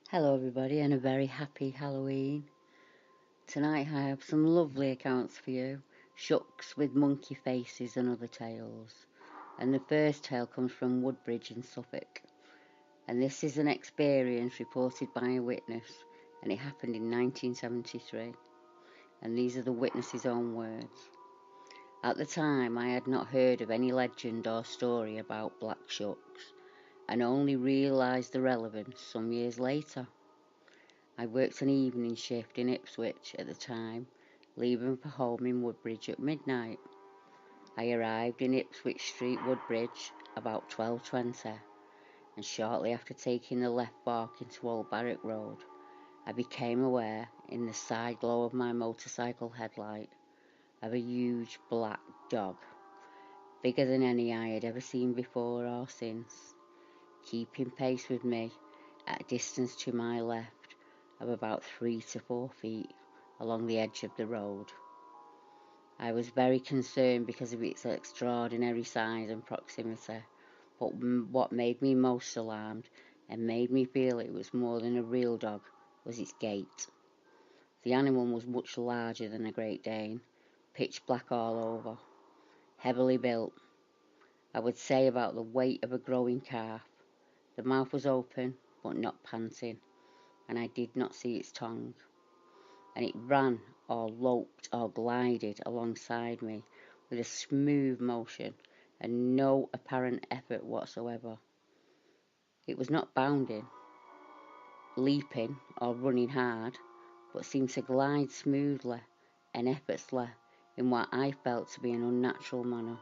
Hello, everybody, and a very happy Halloween. Tonight I have some lovely accounts for you, shucks with monkey faces and other tales. And the first tale comes from Woodbridge in Suffolk. And this is an experience reported by a witness, and it happened in 1973. And these are the witness's own words. At the time, I had not heard of any legend or story about black shucks, and only realised the relevance some years later. I worked an evening shift in Ipswich at the time, leaving for home in Woodbridge at midnight. I arrived in Ipswich Street, Woodbridge, about 12:20, and shortly after taking the left fork into Old Barrack Road, I became aware, in the side glow of my motorcycle headlight, of a huge black dog, bigger than any I had ever seen before or since, keeping pace with me at a distance to my left of about 3 to 4 feet along the edge of the road. I was very concerned because of its extraordinary size and proximity, but what made me most alarmed and made me feel it was more than a real dog was its gait. The animal was much larger than a Great Dane, pitch black all over, heavily built, I would say about the weight of a growing calf. The mouth was open but not panting, and I did not see its tongue, and it ran or loped or glided alongside me with a smooth motion and no apparent effort whatsoever. It was not bounding, leaping or running hard, but seemed to glide smoothly and effortlessly in what I felt to be an unnatural manner.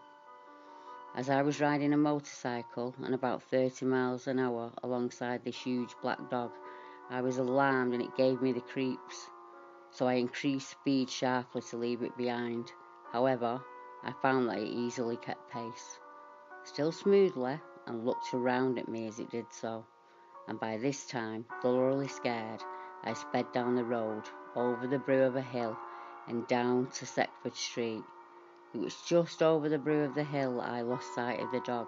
As I was riding a motorcycle and about 30 miles an hour alongside this huge black dog, I was alarmed and it gave me the creeps, so I increased speed sharply to leave it behind. However, I found that it easily kept pace, still smoothly, and looked around at me as it did so, and by this time, thoroughly scared, I sped down the road, over the brow of a hill, and down to Seckford Street. It was just over the brow of the hill I lost sight of the dog.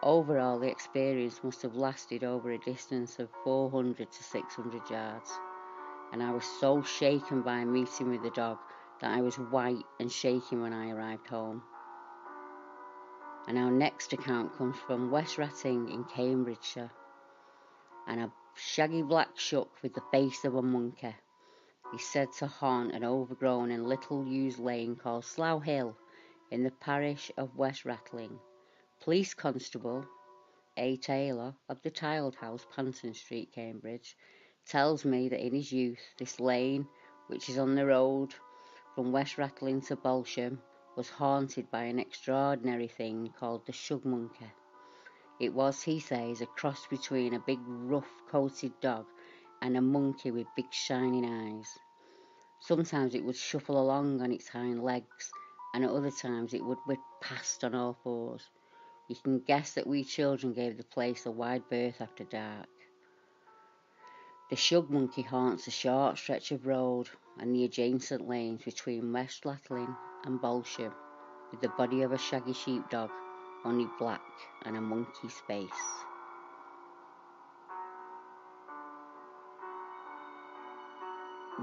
Overall, the experience must have lasted over a distance of 400 to 600 yards, and I was so shaken by meeting with the dog that I was white and shaking when I arrived home. And our next account comes from West Ratting in Cambridgeshire, and a shaggy black shuck with the face of a monkey is said to haunt an overgrown and little-used lane called Slough Hill in the parish of West Rattling. Police Constable A. Taylor of the Tiled House, Panton Street, Cambridge, tells me that in his youth this lane, which is on the road from West Rattling to Balsham, was haunted by an extraordinary thing called the shug monkey. It was, he says, a cross between a big rough-coated dog and a monkey with big shining eyes. Sometimes it would shuffle along on its hind legs, and at other times it would whip past on all fours. You can guess that we children gave the place a wide berth after dark. The shug monkey haunts a short stretch of road and the adjacent lanes between West Rattling and Balsham, with the body of a shaggy sheepdog, only black, and a monkey's face.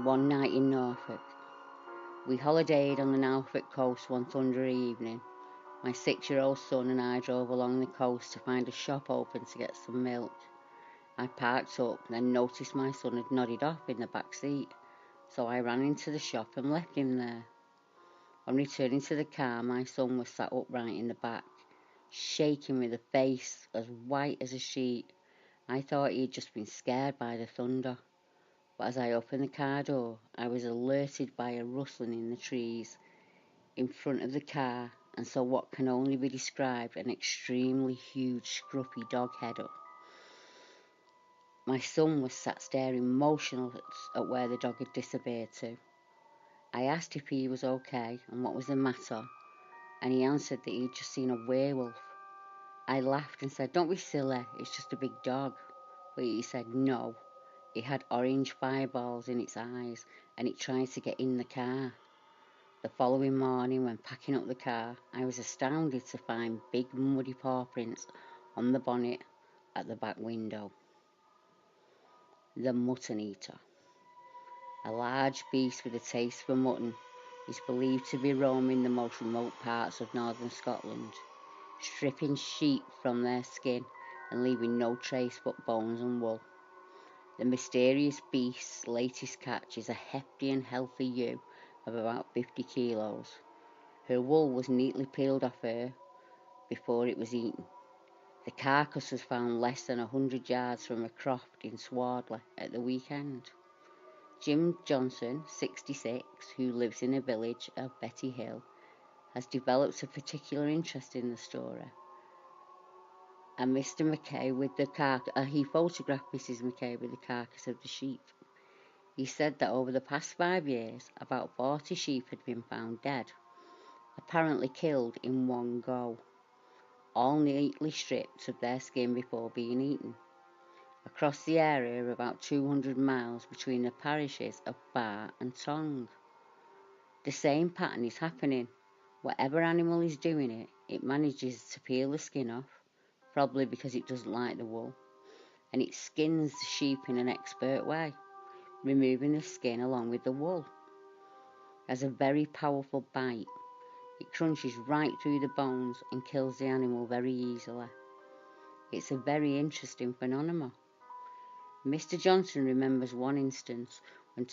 One night in Norfolk. We holidayed on the Norfolk coast one thundery evening. My 6-year-old son and I drove along the coast to find a shop open to get some milk. I parked up and then noticed my son had nodded off in the back seat, so I ran into the shop and left him there. On returning to the car, my son was sat upright in the back, shaking with a face as white as a sheet. I thought he had just been scared by the thunder, but as I opened the car door, I was alerted by a rustling in the trees in front of the car, and saw what can only be described an extremely huge scruffy dog head up. My son was sat staring motionless at where the dog had disappeared to. I asked if he was okay and what was the matter, and he answered that he'd just seen a werewolf. I laughed and said, "Don't be silly, it's just a big dog." But he said no, it had orange fireballs in its eyes and it tried to get in the car. The following morning, when packing up the car, I was astounded to find big muddy paw prints on the bonnet at the back window. The Mutton Eater. A large beast with a taste for mutton is believed to be roaming the most remote parts of northern Scotland, stripping sheep from their skin and leaving no trace but bones and wool. The mysterious beast's latest catch is a hefty and healthy ewe of about 50 kilos. Her wool was neatly peeled off her before it was eaten. The carcass was found less than 100 yards from a croft in Swardley at the weekend. Jim Johnson, 66, who lives in a village of Betty Hill, has developed a particular interest in the story. And Mr. Mackay he photographed Mrs. Mackay with the carcass of the sheep. He said that over the past 5 years, about 40 sheep had been found dead, apparently killed in one go, all neatly stripped of their skin before being eaten, across the area of about 200 miles between the parishes of Bar and Tong. The same pattern is happening. Whatever animal is doing it, it manages to peel the skin off, probably because it doesn't like the wool, and it skins the sheep in an expert way, removing the skin along with the wool. It has a very powerful bite. It crunches right through the bones and kills the animal very easily. It's a very interesting phenomenon. Mr. Johnson remembers one instance when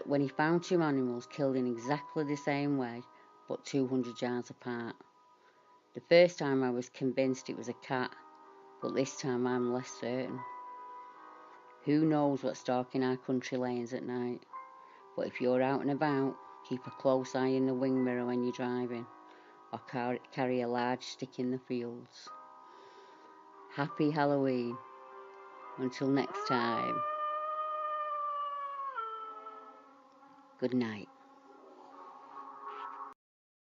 when he found 2 animals killed in exactly the same way, but 200 yards apart. The first time I was convinced it was a cat, but this time I'm less certain. Who knows what's stalking our country lanes at night? But if you're out and about, keep a close eye in the wing mirror when you're driving, or carry a large stick in the fields. Happy Halloween. Until next time. Good night.